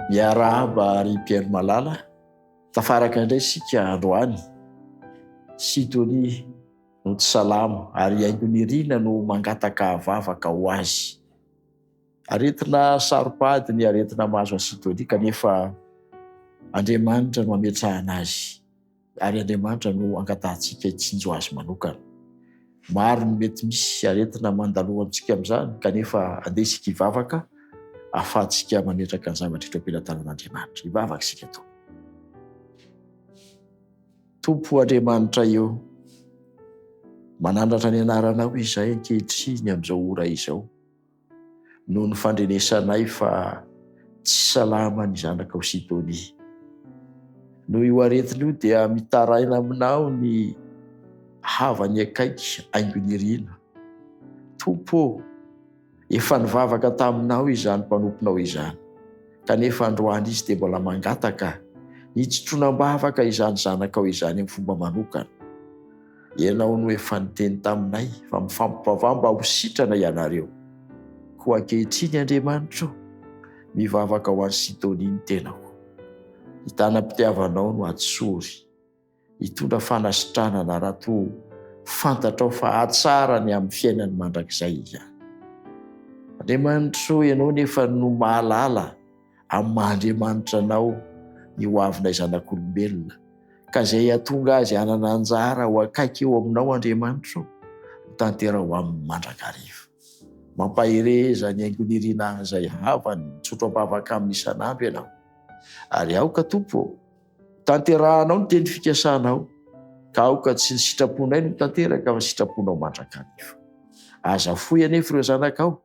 Miarahaba ary Pierre Malala, tafaraka indray sika androany. Sidonie no tsy salama ary haingony rina no mangataka vavaka ho azy. Aretina saropady ny aretina mahazo Sidonie kanefa Andriamanitra no ametrahana azy ary Andriamanitra no angatahantsika hitsinjo azy manokana. Maro ny mety misy aretina mandalo amintsika amin'izany kanefa andesika hivavaka ahafahantsika mametraka ny zavatra eto am-pelatanan'Andriamanitra. Hivavaka isika eto. Tompo Andriamanitra eo, manandratra ny anaranao izahay ankehitriny amin'izao ora izao, noho ny fandrenesanay fa tsy salama ny zanakao Sidonie. Noho io aretina io dia mitaraina aminao ny havany akaiky haingony rina. Tompo, efa nivavaka taminao izany mpanomponao izany, kanefa androany izy dia mbola mangataka hitsotrona-bavaka izany zanakao izany amin'ny fomba manokana. Ianao no efa niteny taminay fa mifampivavah mba ho sitrana ianareo. Koa ankehitriny Andriamanitra, mivavaka ho an'ny Sidonie ny tenako. Hitanam-pitiavanao no atsory, hitondra fanasitranana raha toa fantatrao fa hatsarany amin'ny fiainany mandrakizay izany. Andriamanitra, ianao nefa no mahalala amin'ny maha-Andriamanitra anao ny hoavinay zanak'olombelona, ka izay hahatonga azy hanana anjara ho akaiky eo aminao Andriamanitra, tantera ho amin'ny mandrakariva. Mampahereza ny haingony rina izay havany mitsotro-bavaka amin'ny isan'andro ianao. Ary aoka Tompo, tanterahanao ny teny fikasanao, ka aoka tsy ny sitraponay no tanteraka fa sitraponao mandrakariva. Aza foy anefa ireo zanakao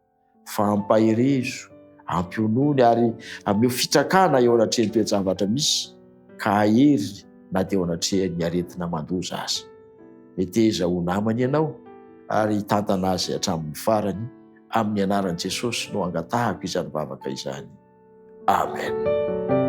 fa ampaherezo, ampionony ary ameo fitrakana eo anatrehany toe-javatra misy, ka ahery na dia eo anatrehany aretina mandoza aza. Meteza ho namany ianao ary hitantana azy hatramin'ny farany, amin'ny anaran'i Jesosy no angatahako izany vavaka izany. Amen.